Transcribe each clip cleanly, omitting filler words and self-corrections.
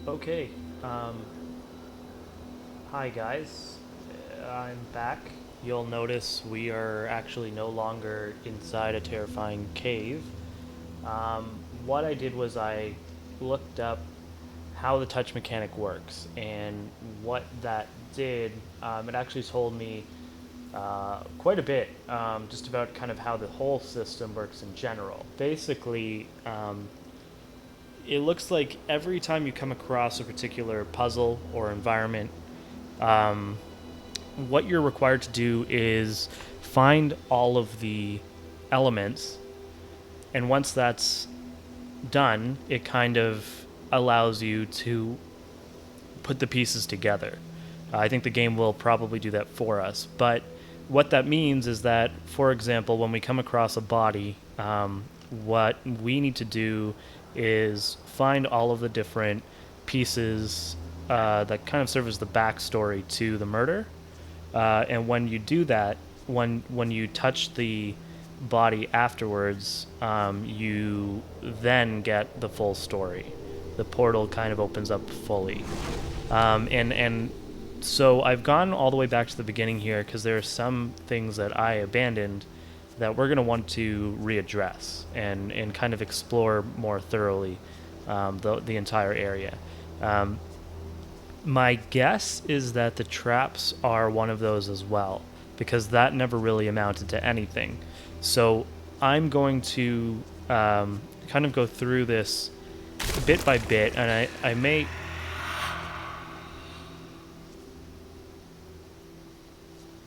Okay. Um, Hi, guys. I'm back. You'll notice we are actually no longer inside a terrifying cave. What I did was I looked up how the touch mechanic works, and what that did, it actually told me quite a bit, just about kind of how the whole system works in general. Basically, it looks like every time you come across a particular puzzle or environment, what you're required to do is find all of the elements, and once that's done, it kind of allows you to put the pieces together. I think the game will probably do that for us, but what that means is that, for example, when we come across a body, what we need to do is find all of the different pieces that kind of serve as the backstory to the murder. And when you do that, when you touch the body afterwards, you then get the full story. The portal kind of opens up fully, and so I've gone all the way back to the beginning here because there are some things that I abandoned that we're going to want to readdress and kind of explore more thoroughly, the entire area. Um, my guess is that the traps are one of those as well, because that never really amounted to anything. So I'm going to kind of go through this bit by bit, and I may.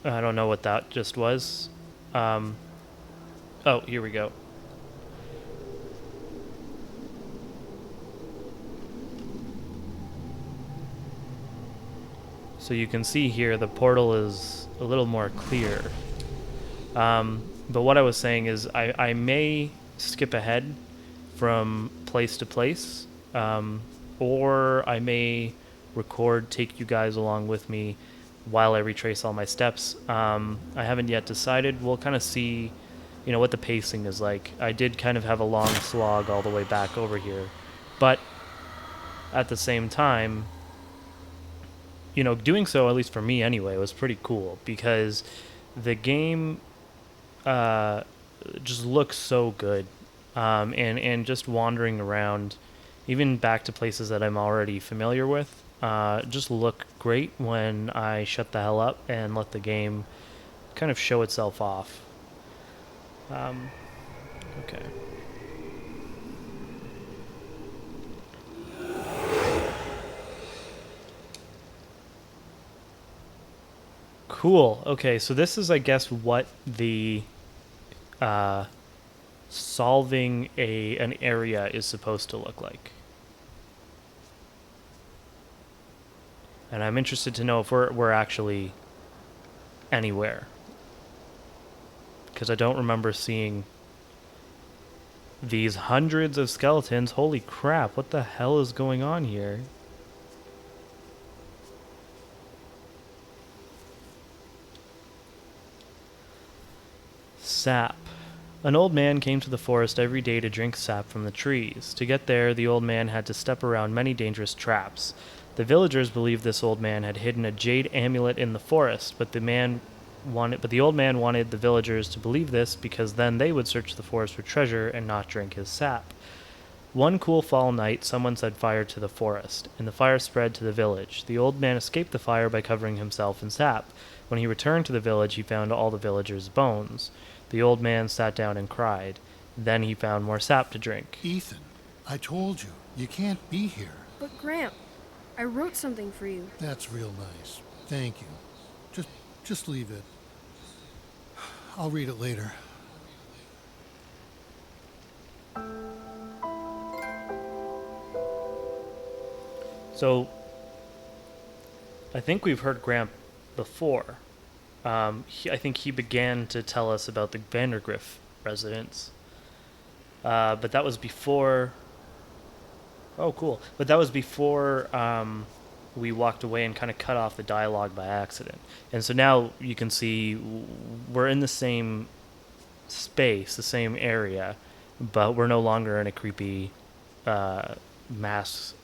I don't know what that just was. Um, oh, here we go. So you can see here the portal is a little more clear. But what I was saying is I may skip ahead from place to place, or I may record, take you guys along with me while I retrace all my steps. I haven't yet decided. We'll kind of see, what the pacing is like. I did kind of have a long slog all the way back over here, but at the same time, doing so, at least for me anyway, was pretty cool because the game uh, just looks so good. And just wandering around, even back to places that I'm already familiar with, just look great when I shut the hell up and let the game kind of show itself off. Um, okay. Cool. Okay, so this is, I guess, what the uh, solving an area is supposed to look like. And I'm interested to know if we're actually anywhere, because I don't remember seeing these hundreds of skeletons. Holy crap! What the hell is going on here? Sap. An old man came to the forest every day to drink sap from the trees. To get there, the old man had to step around many dangerous traps. The villagers believed this old man had hidden a jade amulet in the forest, but the old man wanted the villagers to believe this because then they would search the forest for treasure and not drink his sap. One cool fall night, someone set fire to the forest, and the fire spread to the village. The old man escaped the fire by covering himself in sap. When he returned to the village, he found all the villagers' bones. The old man sat down and cried. Then he found more sap to drink. Ethan, I told you, you can't be here. But Gramp, I wrote something for you. That's real nice. Thank you. Just leave it. I'll read it later. So, I think we've heard Gramp before. I think he began to tell us about the Vandergriff residence. But that was before. Oh, cool. But that was before we walked away and kind of cut off the dialogue by accident. And so now you can see we're in the same space, the same area, but we're no longer in a creepy mass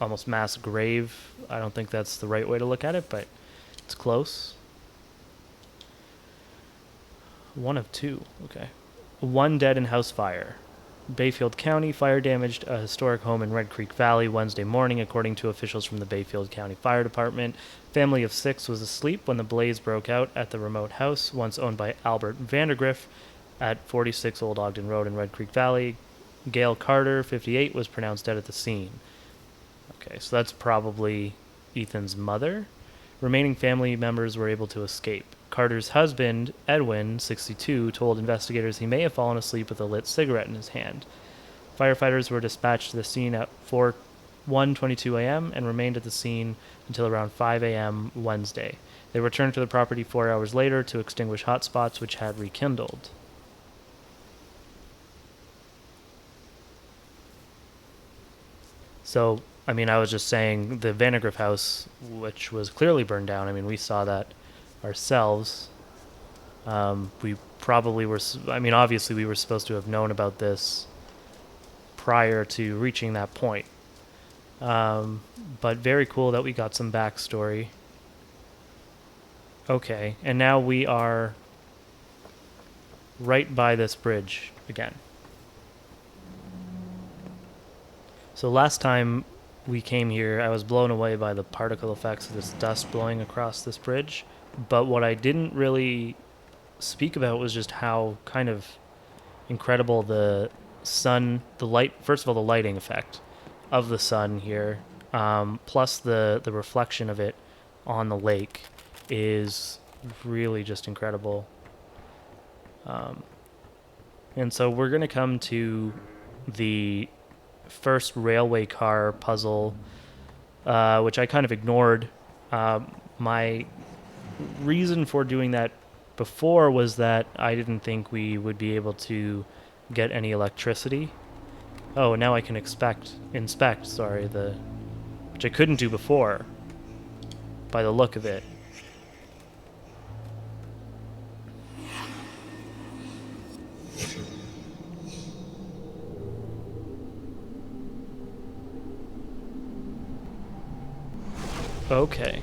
almost mass grave. I don't think that's the right way to look at it, but it's close. One of two. Okay. One dead in house fire. Bayfield County fire damaged a historic home in Red Creek Valley Wednesday morning, according to officials from the Bayfield County Fire Department. Family of 6 was asleep when the blaze broke out at the remote house, once owned by Albert Vandergriff, at 46 Old Ogden Road in Red Creek Valley. Gail Carter, 58, was pronounced dead at the scene. Okay, so that's probably Ethan's mother. Remaining family members were able to escape. Carter's husband, Edwin, 62, told investigators he may have fallen asleep with a lit cigarette in his hand. Firefighters were dispatched to the scene at 1:22 a.m. and remained at the scene until around 5 a.m. Wednesday. They returned to the property 4 hours later to extinguish hot spots which had rekindled. So, I mean, I was just saying the Vandergriff house, which was clearly burned down. I mean, we saw that ourselves. We probably were, I mean, obviously we were supposed to have known about this prior to reaching that point. But very cool that we got some backstory. Okay, and now we are right by this bridge again. So last time we came here, I was blown away by the particle effects of this dust blowing across this bridge. But what I didn't really speak about was just how kind of incredible the sun, the light, first of all, the lighting effect of the sun here, plus the reflection of it on the lake is really just incredible. And so we're going to come to the first railway car puzzle, which I kind of ignored. My reason for doing that before was that I didn't think we would be able to get any electricity. Oh, now I can inspect, which I couldn't do before, by the look of it. Okay.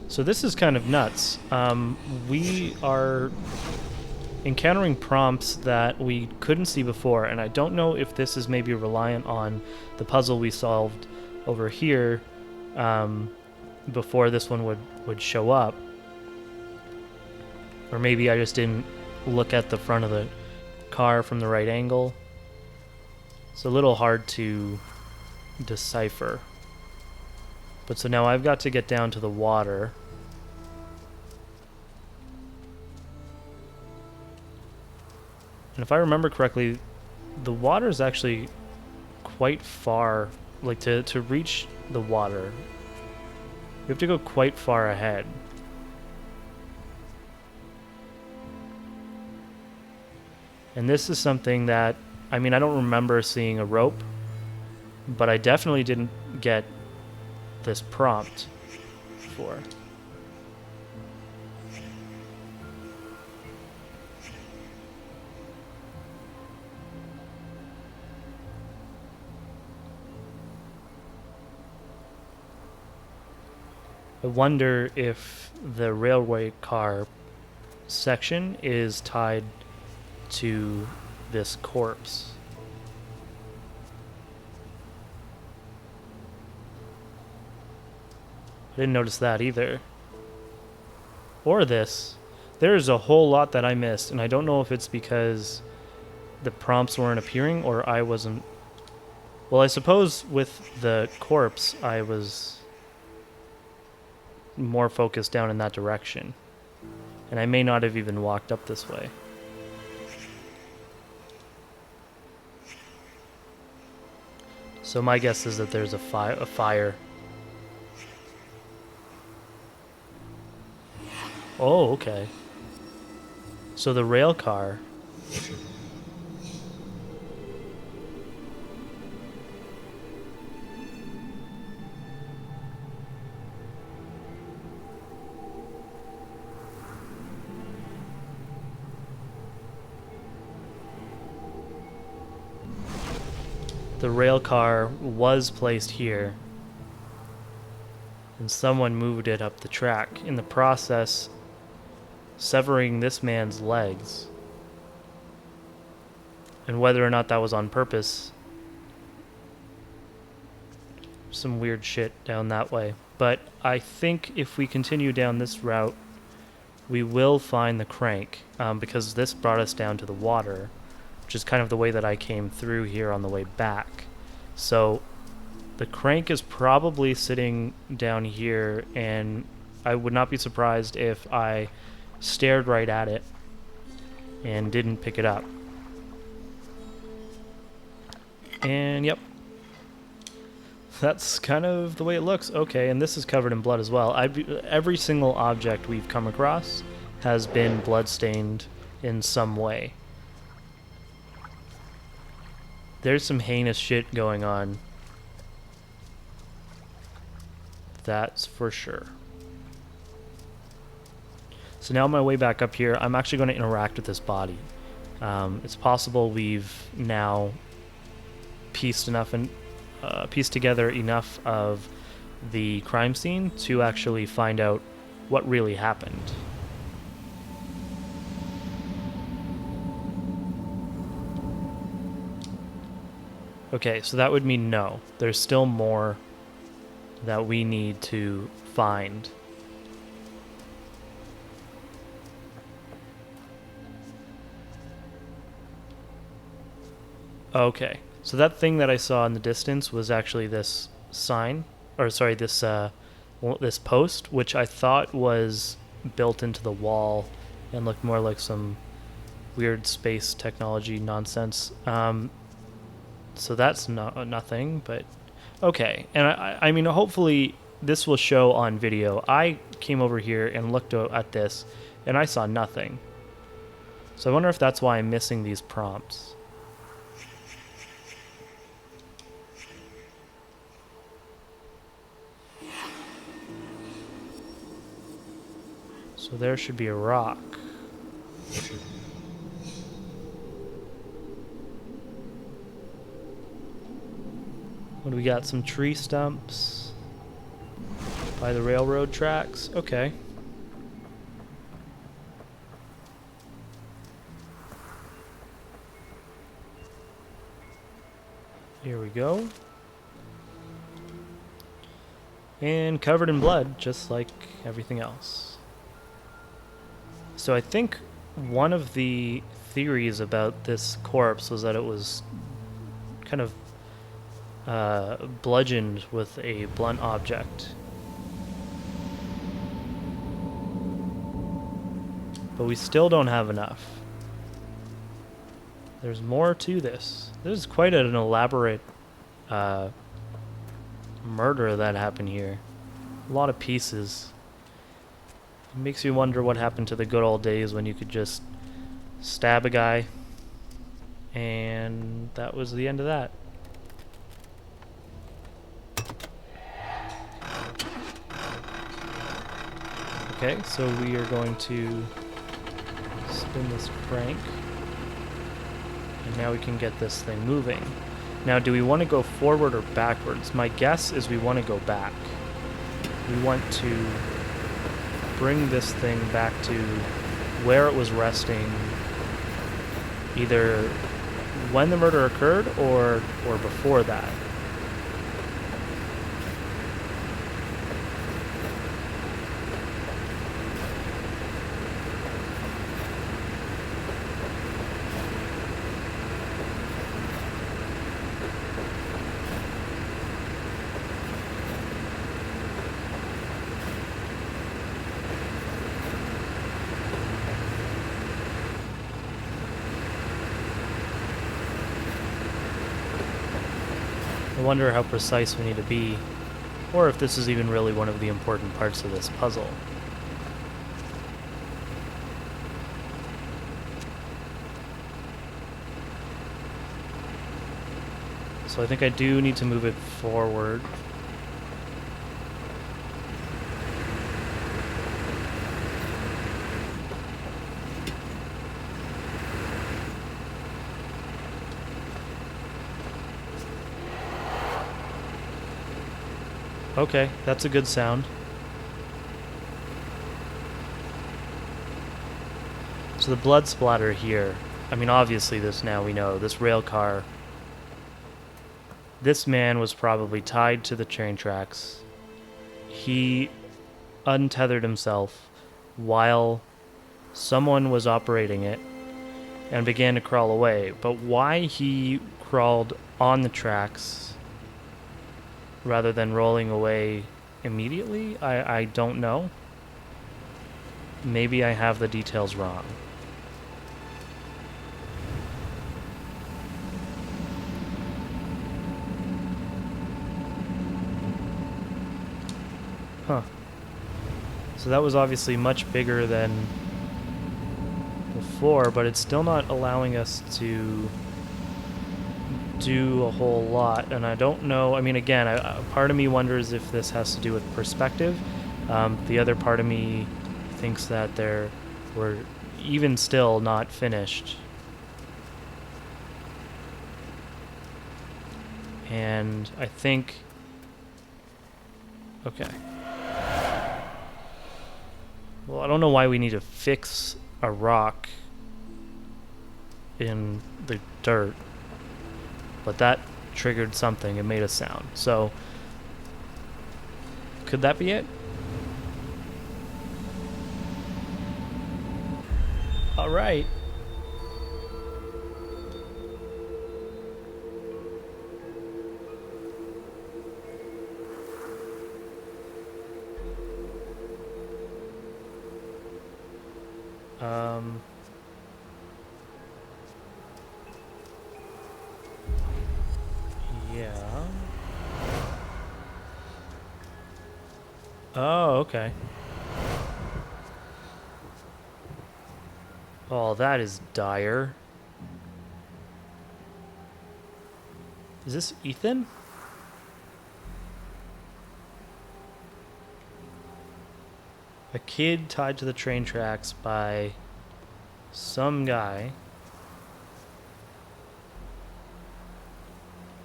So this is kind of nuts. We are encountering prompts that we couldn't see before, and I don't know if this is maybe reliant on the puzzle we solved over here before this one would show up. Or maybe I just didn't look at the front of the car from the right angle. It's a little hard to decipher. But so now I've got to get down to the water. And if I remember correctly, the water is actually quite far. Like, to reach the water, you have to go quite far ahead. And this is something that, I mean, I don't remember seeing a rope, but I definitely didn't get this prompt before. I wonder if the railway car section is tied to this corpse. I didn't notice that either. Or this. There's a whole lot that I missed, and I don't know if it's because the prompts weren't appearing or I wasn't... Well, I suppose with the corpse, I was more focused down in that direction. And I may not have even walked up this way. So my guess is that there's a fire. Oh, okay. So the rail car... The rail car was placed here and someone moved it up the track, in the process severing this man's legs. And whether or not that was on purpose, some weird shit down that way. But I think if we continue down this route, we will find the crank, because this brought us down to the water, which is kind of the way that I came through here on the way back. So the crank is probably sitting down here, and I would not be surprised if I stared right at it and didn't pick it up. And yep, that's kind of the way it looks. Okay, and this is covered in blood as well. Every single object we've come across has been bloodstained in some way. There's some heinous shit going on. That's for sure. So now on my way back up here, I'm actually going to interact with this body. It's possible we've now pieced together enough of the crime scene to actually find out what really happened. Okay, so that would mean no. There's still more that we need to find. Okay, so that thing that I saw in the distance was actually this sign, or sorry, this post, which I thought was built into the wall and looked more like some weird space technology nonsense. So that's nothing, but okay. And I mean, hopefully this will show on video. I came over here and looked at this, and I saw nothing. So I wonder if that's why I'm missing these prompts. So there should be a rock. What do we got? Some tree stumps by the railroad tracks. Okay. Here we go. And covered in blood, just like everything else. So I think one of the theories about this corpse was that it was kind of bludgeoned with a blunt object. But we still don't have enough. There's more to this. This is quite an elaborate murder that happened here. A lot of pieces. It makes you wonder what happened to the good old days when you could just stab a guy, and that was the end of that. Okay, so we are going to spin this crank, and now we can get this thing moving. Now, do we want to go forward or backwards? My guess is we want to go back. We want to bring this thing back to where it was resting, either when the murder occurred or before that. I wonder how precise we need to be, or if this is even really one of the important parts of this puzzle. So I think I do need to move it forward. Okay, that's a good sound. So the blood splatter here. I mean, obviously this now we know. This rail car. This man was probably tied to the train tracks. He untethered himself while someone was operating it and began to crawl away. But why he crawled on the tracks rather than rolling away immediately, I don't know. Maybe I have the details wrong. Huh. So that was obviously much bigger than before, but it's still not allowing us to do a whole lot. And I don't know. I mean, again, part of me wonders if this has to do with perspective. The other part of me thinks that we're even still not finished. And I think... Okay. Well, I don't know why we need to fix a rock in the dirt, but that triggered something. It made a sound. So, could that be it? All right. Yeah. Oh, okay. Oh, that is dire. Is this Ethan? A kid tied to the train tracks by some guy.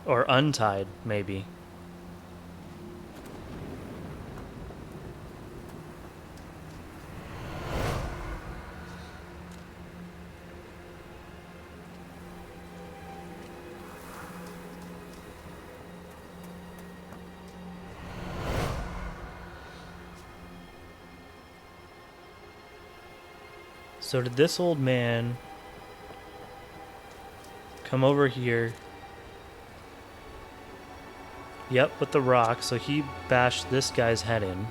Or untied, maybe. So did this old man come over here? Yep, with the rock. So he bashed this guy's head in.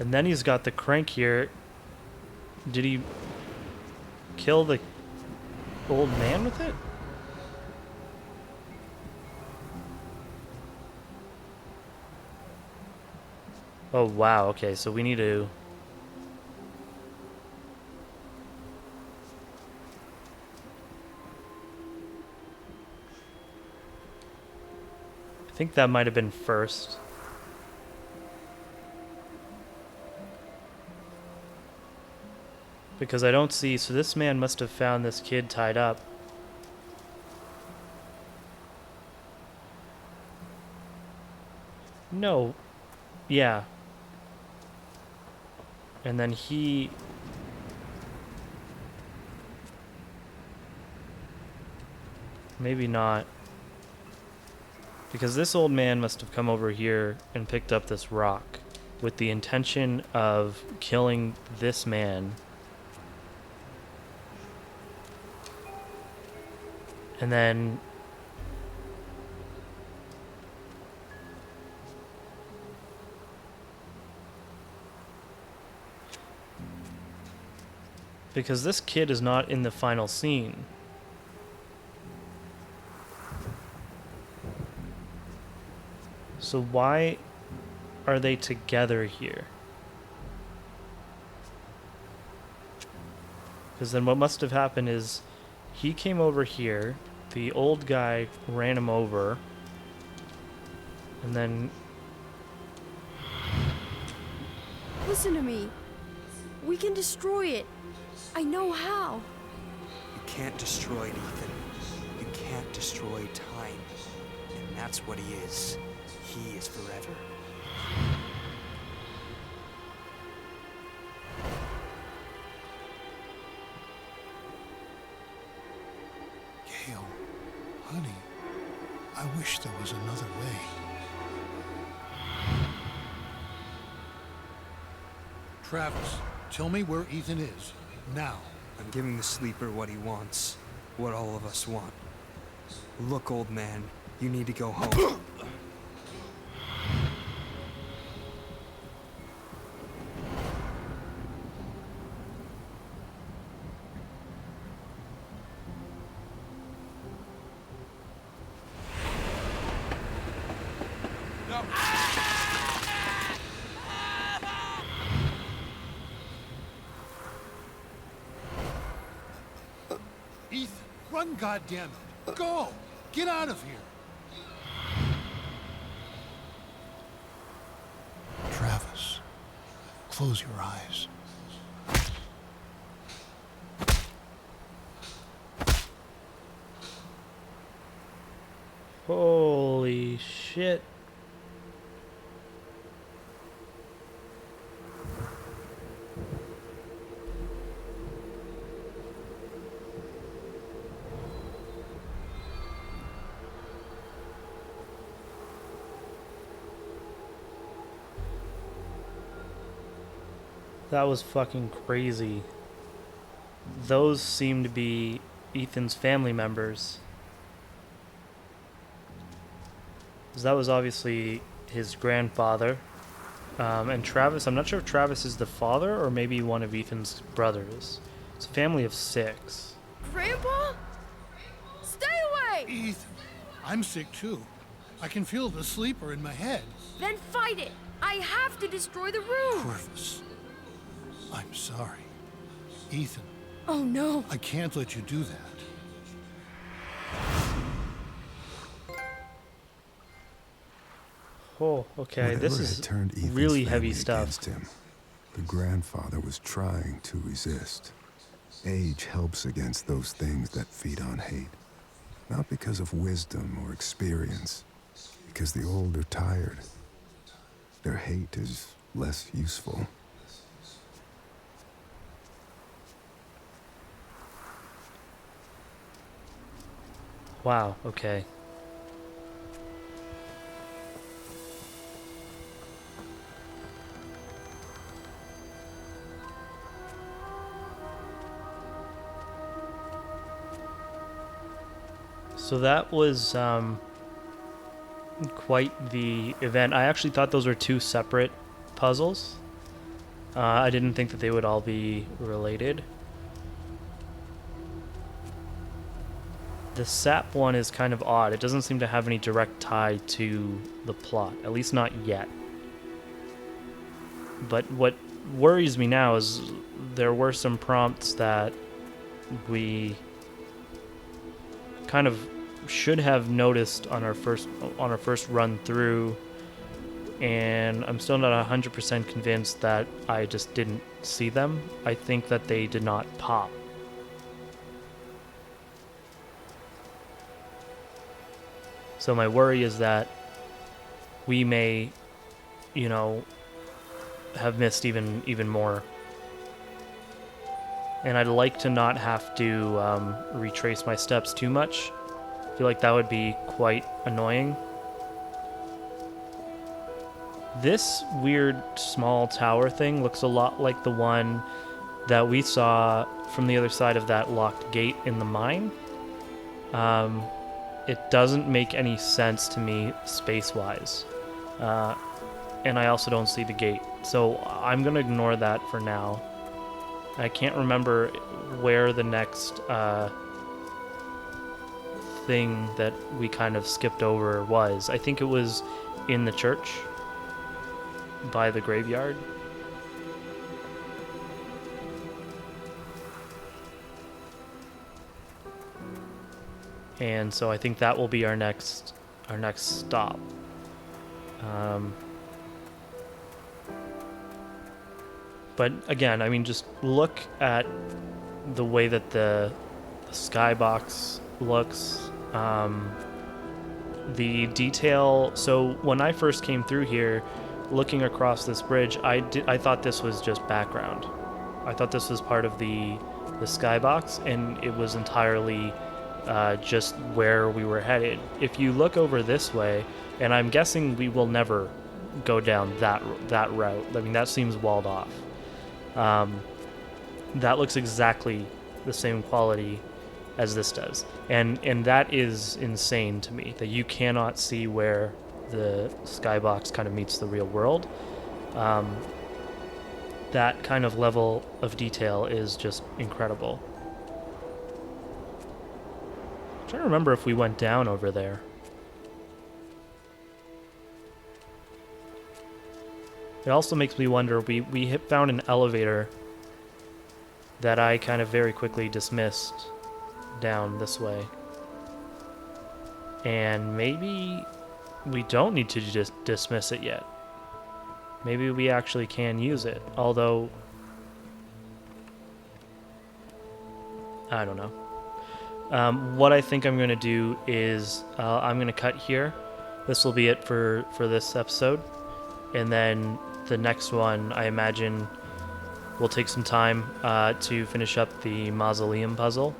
And then he's got the crank here. Did he kill the old man with it? Oh, wow. Okay, so we need to... I think that might have been first. Because I don't see... So this man must have found this kid tied up. No. Yeah. And then he... Maybe not. Because this old man must have come over here and picked up this rock with the intention of killing this man. And then... Because this kid is not in the final scene. So why are they together here? Because then what must have happened is he came over here, the old guy ran him over, and then... Listen to me. We can destroy it. I know how. You can't destroy it, Ethan. You can't destroy time. And that's what he is. He is forever. Gale, honey, I wish there was another way. Travis, tell me where Ethan is. Now. I'm giving the sleeper what he wants. What all of us want. Look, old man, you need to go home. Ethan, run, goddammit. Go! Get out of here! Travis, close your eyes. Holy shit. That was fucking crazy. Those seem to be Ethan's family members. 'Cause that was obviously his grandfather. And Travis, I'm not sure if Travis is the father or maybe one of Ethan's brothers. It's a family of 6. Grandpa? Stay away! Ethan, I'm sick too. I can feel the sleeper in my head. Then fight it! I have to destroy the room! Corvus, I'm sorry. Ethan, Oh no! I can't let you do that. Oh, okay. This Whatever is had turned Ethan's really heavy family stuff. against him, the grandfather was trying to resist. Age helps against those things that feed on hate. Not because of wisdom or experience, because the old are tired. Their hate is less useful. Wow, okay. So that was quite the event. I actually thought those were 2 separate puzzles. I didn't think that they would all be related. The sap one is kind of odd. It doesn't seem to have any direct tie to the plot, at least not yet. But what worries me now is there were some prompts that we kind of should have noticed on our first run through, and I'm still not 100% convinced that I just didn't see them. I think that they did not pop. So my worry is that we may, have missed even more. And I'd like to not have to retrace my steps too much. I feel like that would be quite annoying. This weird small tower thing looks a lot like the one that we saw from the other side of that locked gate in the mine. It doesn't make any sense to me space-wise. And I also don't see the gate. So I'm going to ignore that for now. I can't remember where the next thing that we kind of skipped over was. I think it was in the church by the graveyard. And so I think that will be our next stop. But again, I mean, just look at the way that the skybox looks. The detail. So when I first came through here, looking across this bridge, I thought this was just background. I thought this was part of the skybox, and it was entirely just where we were headed. If you look over this way, and I'm guessing we will never go down that route. I mean, that seems walled off. That looks exactly the same quality as this does, and that is insane to me, that you cannot see where the skybox kind of meets the real world. That kind of level of detail is just incredible. I'm trying to remember if we went down over there. It also makes me wonder, we found an elevator that I kind of very quickly dismissed down this way. And maybe we don't need to just dismiss it yet. Maybe we actually can use it, although I don't know. What I think I'm going to do is I'm going to cut here. This will be it for this episode. And then the next one, I imagine, will take some time to finish up the mausoleum puzzle.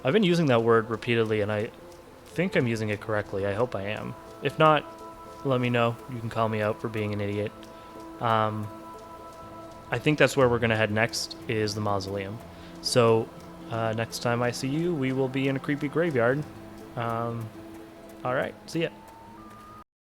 I've been using that word repeatedly, and I think I'm using it correctly. I hope I am. If not, let me know. You can call me out for being an idiot. I think that's where we're going to head next, is the mausoleum. So next time I see you, we will be in a creepy graveyard. Alright, see ya.